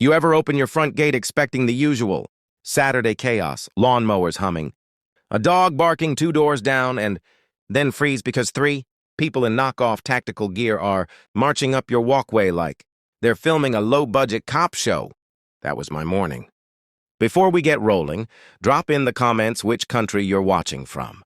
You ever open your front gate expecting the usual? Saturday chaos, lawnmowers humming, a dog barking 2 doors down, and then freeze because 3 people in knockoff tactical gear are marching up your walkway like they're filming a low-budget cop show. That was my morning. Before we get rolling, drop in the comments which country you're watching from.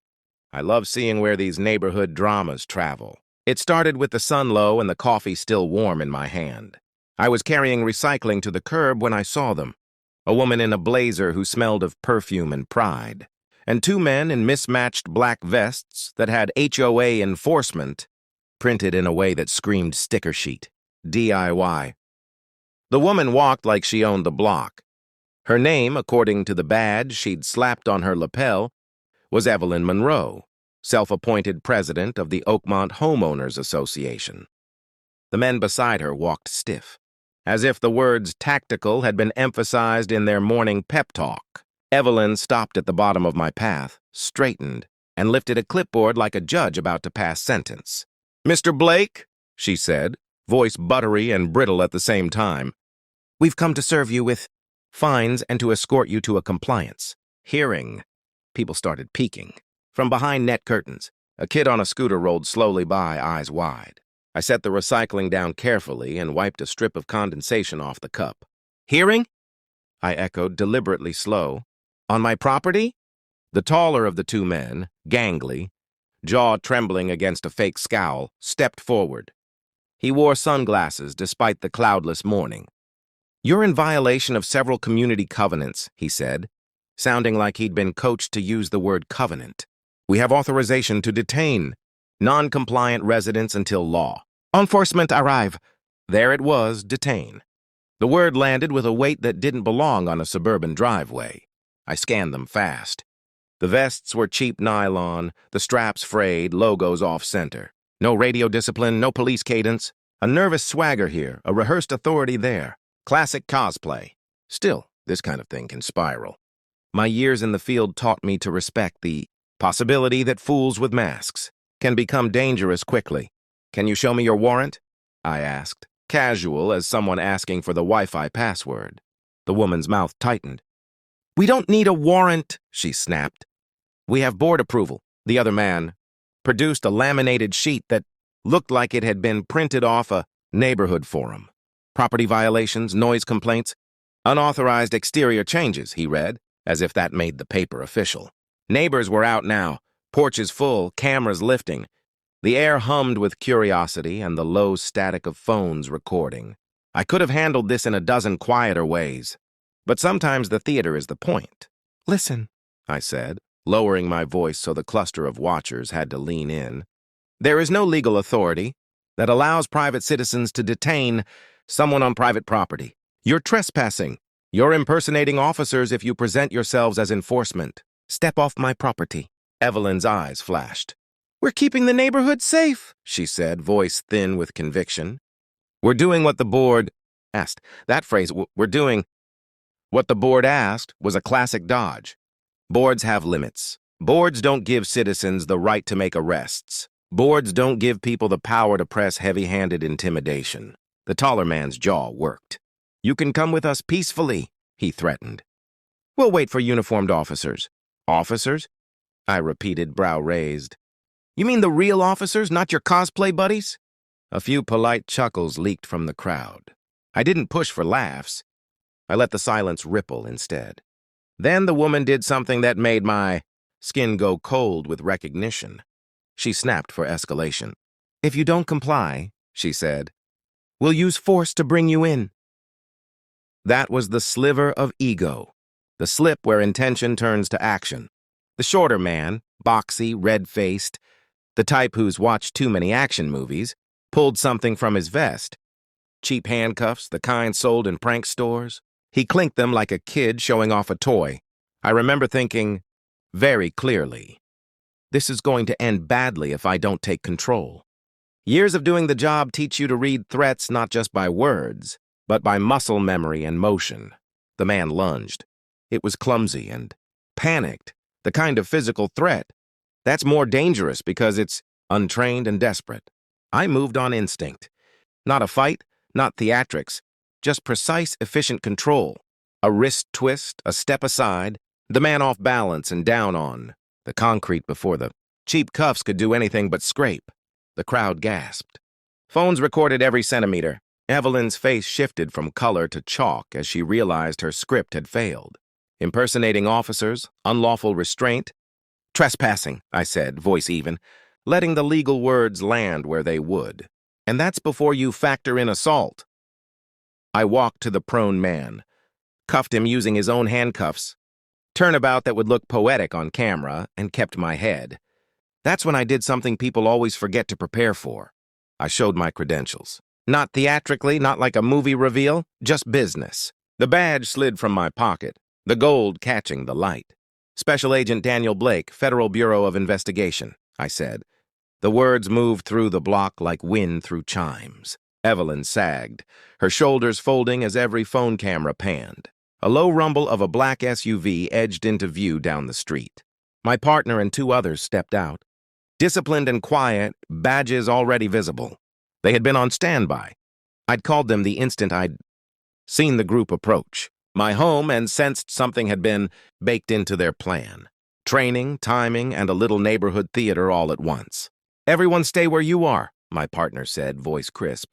I love seeing where these neighborhood dramas travel. It started with the sun low and the coffee still warm in my hand. I was carrying recycling to the curb when I saw them. A woman in a blazer who smelled of perfume and pride, and 2 men in mismatched black vests that had HOA enforcement printed in a way that screamed sticker sheet, DIY. The woman walked like she owned the block. Her name, according to the badge she'd slapped on her lapel, was Evelyn Monroe, self-appointed president of the Oakmont Homeowners Association. The men beside her walked stiff, as if the words tactical had been emphasized in their morning pep talk. Evelyn stopped at the bottom of my path, straightened, and lifted a clipboard like a judge about to pass sentence. "Mr. Blake," she said, voice buttery and brittle at the same time, "we've come to serve you with fines and to escort you to a compliance hearing." People started peeking. From behind net curtains, a kid on a scooter rolled slowly by, eyes wide. I set the recycling down carefully and wiped a strip of condensation off the cup. "Hearing?" I echoed, deliberately slow. "On my property?" The taller of the 2 men, gangly, jaw trembling against a fake scowl, stepped forward. He wore sunglasses despite the cloudless morning. "You're in violation of several community covenants," he said, sounding like he'd been coached to use the word covenant. "We have authorization to detain non-compliant residents until law. Enforcement arrive." There it was, detain. The word landed with a weight that didn't belong on a suburban driveway. I scanned them fast. The vests were cheap nylon, the straps frayed, logos off-center. No radio discipline, no police cadence. A nervous swagger here, a rehearsed authority there. Classic cosplay. Still, this kind of thing can spiral. My years in the field taught me to respect the possibility that fools with masks can become dangerous quickly. "Can you show me your warrant?" I asked, casual as someone asking for the Wi-Fi password. The woman's mouth tightened. "We don't need a warrant," she snapped. "We have board approval." The other man produced a laminated sheet that looked like it had been printed off a neighborhood forum. "Property violations, noise complaints, unauthorized exterior changes," he read, as if that made the paper official. Neighbors were out now, porches full, cameras lifting. The air hummed with curiosity and the low static of phones recording. I could have handled this in a dozen quieter ways, but sometimes the theater is the point. "Listen," I said, lowering my voice so the cluster of watchers had to lean in. "There is no legal authority that allows private citizens to detain someone on private property. You're trespassing. You're impersonating officers if you present yourselves as enforcement. Step off my property." Evelyn's eyes flashed. "We're keeping the neighborhood safe," she said, voice thin with conviction. "We're doing what the board asked." That phrase, "we're doing what the board asked," was a classic dodge. Boards have limits. Boards don't give citizens the right to make arrests. Boards don't give people the power to press heavy-handed intimidation. The taller man's jaw worked. "You can come with us peacefully," he threatened. "We'll wait for uniformed officers." "Officers?" I repeated, brow raised. "You mean the real officers, not your cosplay buddies?" A few polite chuckles leaked from the crowd. I didn't push for laughs. I let the silence ripple instead. Then the woman did something that made my skin go cold with recognition. She snapped for escalation. "If you don't comply," she said, "we'll use force to bring you in." That was the sliver of ego, the slip where intention turns to action. The shorter man, boxy, red-faced, the type who's watched too many action movies, pulled something from his vest. Cheap handcuffs, the kind sold in prank stores. He clinked them like a kid showing off a toy. I remember thinking, very clearly, this is going to end badly if I don't take control. Years of doing the job teach you to read threats not just by words, but by muscle memory and motion. The man lunged. It was clumsy and panicked, the kind of physical threat. That's more dangerous because it's untrained and desperate. I moved on instinct. Not a fight, not theatrics, just precise, efficient control. A wrist twist, a step aside, the man off balance and down on the concrete before the cheap cuffs could do anything but scrape. The crowd gasped. Phones recorded every centimeter. Evelyn's face shifted from color to chalk as she realized her script had failed. Impersonating officers, unlawful restraint. Trespassing, I said, voice even, letting the legal words land where they would. And that's before you factor in assault. I walked to the prone man, cuffed him using his own handcuffs, turnabout that would look poetic on camera, and kept my head. That's when I did something people always forget to prepare for. I showed my credentials. Not theatrically, not like a movie reveal, just business. The badge slid from my pocket, the gold catching the light. Special Agent Daniel Blake, Federal Bureau of Investigation, I said. The words moved through the block like wind through chimes. Evelyn sagged, her shoulders folding as every phone camera panned. A low rumble of a black SUV edged into view down the street. My partner and two others stepped out. Disciplined and quiet, badges already visible. They had been on standby. I'd called them the instant I'd seen the group approach. My home and sensed something had been baked into their plan. Training, timing, and a little neighborhood theater all at once. Everyone stay where you are, my partner said, voice crisp.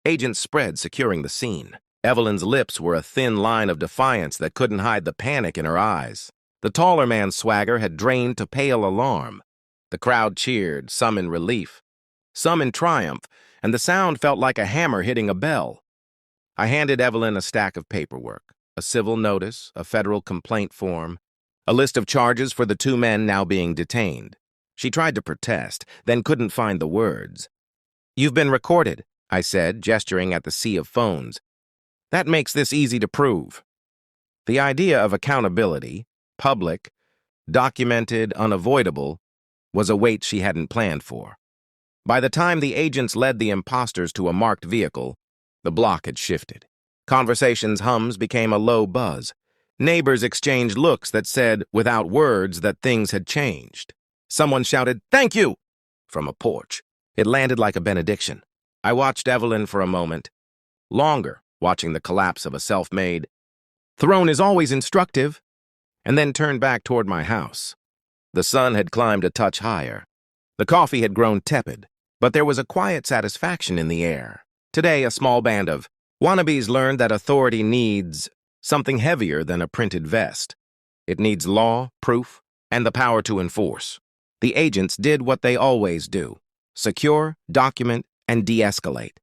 Agents spread, securing the scene. Evelyn's lips were a thin line of defiance that couldn't hide the panic in her eyes. The taller man's swagger had drained to pale alarm. The crowd cheered, some in relief, some in triumph, and the sound felt like a hammer hitting a bell. I handed Evelyn a stack of paperwork, a civil notice, a federal complaint form, a list of charges for the two men now being detained. She tried to protest, then couldn't find the words. "You've been recorded," I said, gesturing at the sea of phones. "That makes this easy to prove." The idea of accountability, public, documented, unavoidable, was a weight she hadn't planned for. By the time the agents led the imposters to a marked vehicle, the block had shifted. Conversations' hums became a low buzz. Neighbors exchanged looks that said, without words, that things had changed. Someone shouted, "Thank you!" from a porch. It landed like a benediction. I watched Evelyn for a moment, longer, watching the collapse of a self-made "Throne is always instructive," and then turned back toward my house. The sun had climbed a touch higher. The coffee had grown tepid, but there was a quiet satisfaction in the air. Today, a small band of wannabes learned that authority needs something heavier than a printed vest. It needs law, proof, and the power to enforce. The agents did what they always do: secure, document, and de-escalate.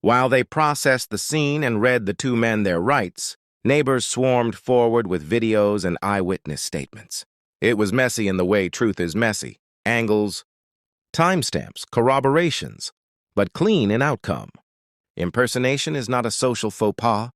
While they processed the scene and read the two men their rights, neighbors swarmed forward with videos and eyewitness statements. It was messy in the way truth is messy. Angles, timestamps, corroborations, but clean in outcome. Impersonation is not a social faux pas.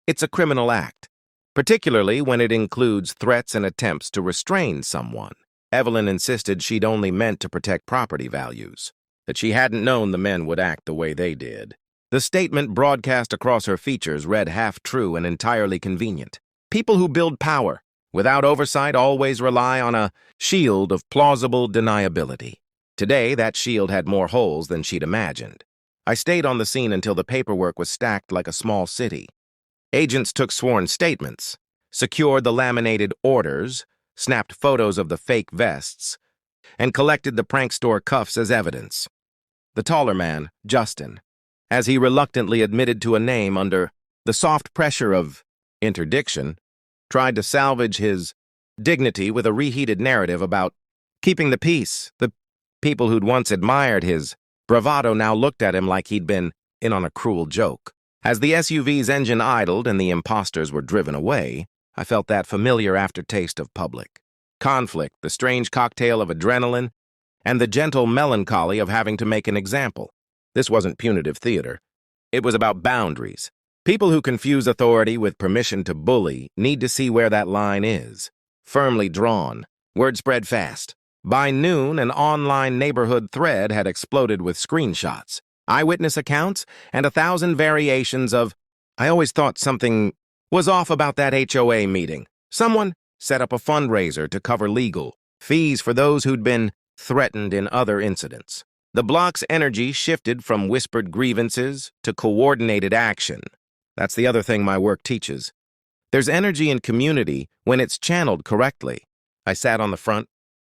It's a criminal act, particularly when it includes threats and attempts to restrain someone. Evelyn insisted she'd only meant to protect property values, that she hadn't known the men would act the way they did. The statement broadcast across her features read half true and entirely convenient. People who build power without oversight always rely on a shield of plausible deniability. Today, that shield had more holes than she'd imagined. I stayed on the scene until the paperwork was stacked like a small city. Agents took sworn statements, secured the laminated orders, snapped photos of the fake vests, and collected the prank store cuffs as evidence. The taller man, Justin, as he reluctantly admitted to a name under the soft pressure of interdiction, tried to salvage his dignity with a reheated narrative about keeping the peace. The people who'd once admired his bravado now looked at him like he'd been in on a cruel joke. As the SUV's engine idled and the imposters were driven away, I felt that familiar aftertaste of public conflict, the strange cocktail of adrenaline, and the gentle melancholy of having to make an example. This wasn't punitive theater. It was about boundaries. People who confuse authority with permission to bully need to see where that line is. Firmly drawn. Word spread fast. By noon, an online neighborhood thread had exploded with screenshots, eyewitness accounts, and 1,000 variations of, "I always thought something was off about that HOA meeting. Someone set up a fundraiser to cover legal fees for those who'd been threatened in other incidents." The block's energy shifted from whispered grievances to coordinated action. That's the other thing my work teaches. There's energy in community when it's channeled correctly. I sat on the front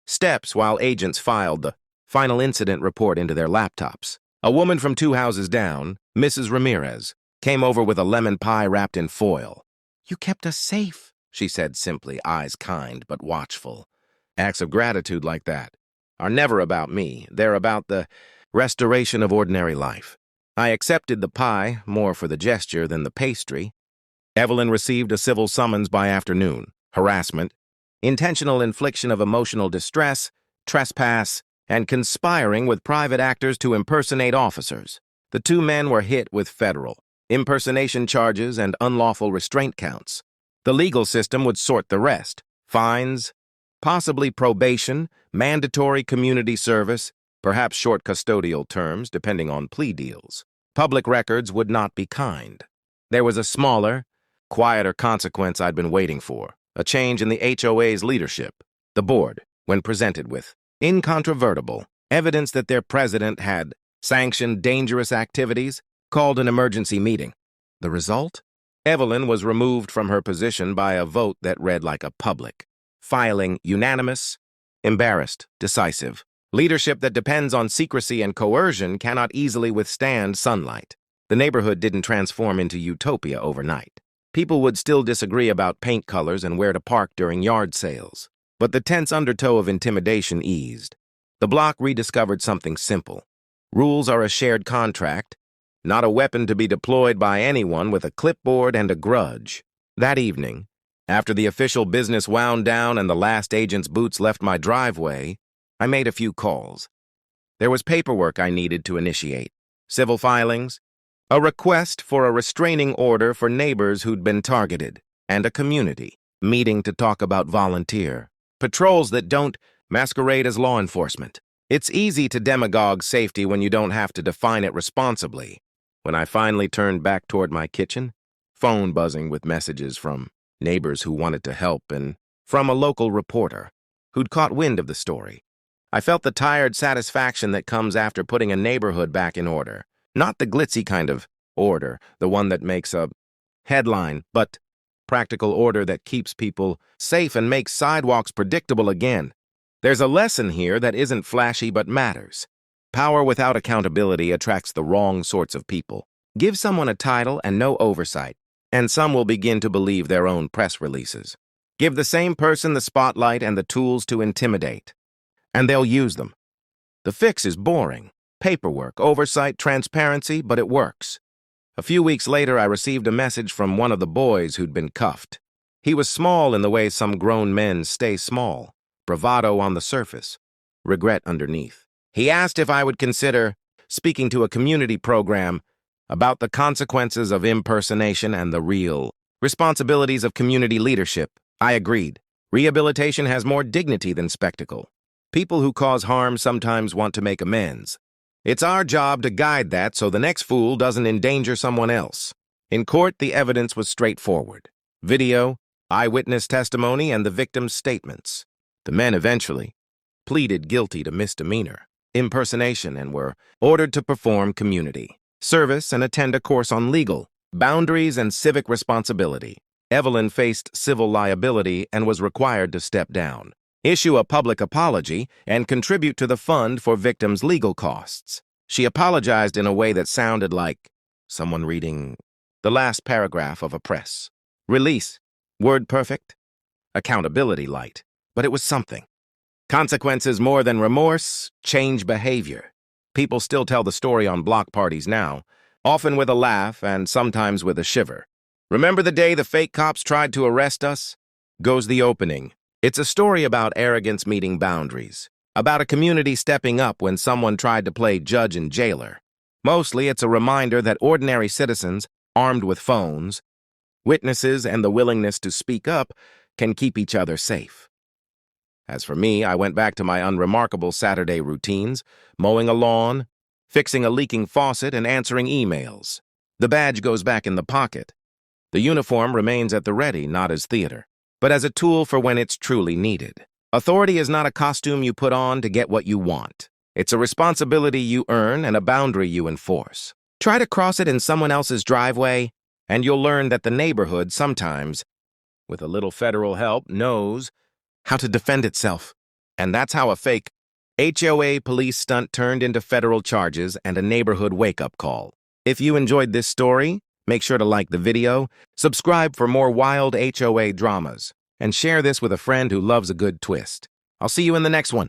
steps while agents filed the final incident report into their laptops. A woman from 2 houses down, Mrs. Ramirez, came over with a lemon pie wrapped in foil. "You kept us safe," she said simply, eyes kind but watchful. Acts of gratitude like that are never about me. They're about the restoration of ordinary life. I accepted the pie more for the gesture than the pastry. Evelyn received a civil summons by afternoon: harassment, intentional infliction of emotional distress, trespass, and conspiring with private actors to impersonate officers. The 2 men were hit with federal impersonation charges and unlawful restraint counts. The legal system would sort the rest: fines, possibly probation, mandatory community service, perhaps short custodial terms depending on plea deals. Public records would not be kind. There was a smaller, quieter consequence I'd been waiting for: a change in the HOA's leadership. The board, when presented with incontrovertible evidence that their president had sanctioned dangerous activities, called an emergency meeting. The result? Evelyn was removed from her position by a vote that read like a public filing: unanimous, embarrassed, decisive. Leadership that depends on secrecy and coercion cannot easily withstand sunlight. The neighborhood didn't transform into utopia overnight. People would still disagree about paint colors and where to park during yard sales. But the tense undertow of intimidation eased. The block rediscovered something simple: rules are a shared contract, not a weapon to be deployed by anyone with a clipboard and a grudge. That evening, after the official business wound down and the last agent's boots left my driveway, I made a few calls. There was paperwork I needed to initiate: civil filings, a request for a restraining order for neighbors who'd been targeted, and a community meeting to talk about volunteer patrols that don't masquerade as law enforcement. It's easy to demagogue safety when you don't have to define it responsibly. When I finally turned back toward my kitchen, phone buzzing with messages from neighbors who wanted to help and from a local reporter who'd caught wind of the story, I felt the tired satisfaction that comes after putting a neighborhood back in order. Not the glitzy kind of order, the one that makes a headline, but practical order that keeps people safe and makes sidewalks predictable again. There's a lesson here that isn't flashy but matters. Power without accountability attracts the wrong sorts of people. Give someone a title and no oversight, and some will begin to believe their own press releases. Give the same person the spotlight and the tools to intimidate, and they'll use them. The fix is boring: paperwork, oversight, transparency, but it works. A few weeks later, I received a message from one of the boys who'd been cuffed. He was small in the way some grown men stay small: bravado on the surface, regret underneath. He asked if I would consider speaking to a community program about the consequences of impersonation and the real responsibilities of community leadership. I agreed. Rehabilitation has more dignity than spectacle. People who cause harm sometimes want to make amends. It's our job to guide that so the next fool doesn't endanger someone else. In court, the evidence was straightforward: video, eyewitness testimony, and the victim's statements. The men eventually pleaded guilty to misdemeanor impersonation and were ordered to perform community service and attend a course on legal boundaries and civic responsibility. Evelyn faced civil liability and was required to step down, issue a public apology, and contribute to the fund for victims' legal costs. She apologized in a way that sounded like someone reading the last paragraph of a press release. Word perfect, accountability light, but it was something. Consequences more than remorse change behavior. People still tell the story on block parties now, often with a laugh and sometimes with a shiver. Remember the day the fake cops tried to arrest us? Goes the opening. It's a story about arrogance meeting boundaries, about a community stepping up when someone tried to play judge and jailer. Mostly it's a reminder that ordinary citizens, armed with phones, witnesses, and the willingness to speak up, can keep each other safe. As for me, I went back to my unremarkable Saturday routines: mowing a lawn, fixing a leaking faucet, and answering emails. The badge goes back in the pocket. The uniform remains at the ready, not as theater, but as a tool for when it's truly needed. Authority is not a costume you put on to get what you want. It's a responsibility you earn and a boundary you enforce. Try to cross it in someone else's driveway, And you'll learn that the neighborhood sometimes, with a little federal help, knows how to defend itself. And that's how a fake HOA police stunt turned into federal charges and a neighborhood wake-up call. If you enjoyed this story, make sure to like the video, subscribe for more wild HOA dramas, and share this with a friend who loves a good twist. I'll see you in the next one.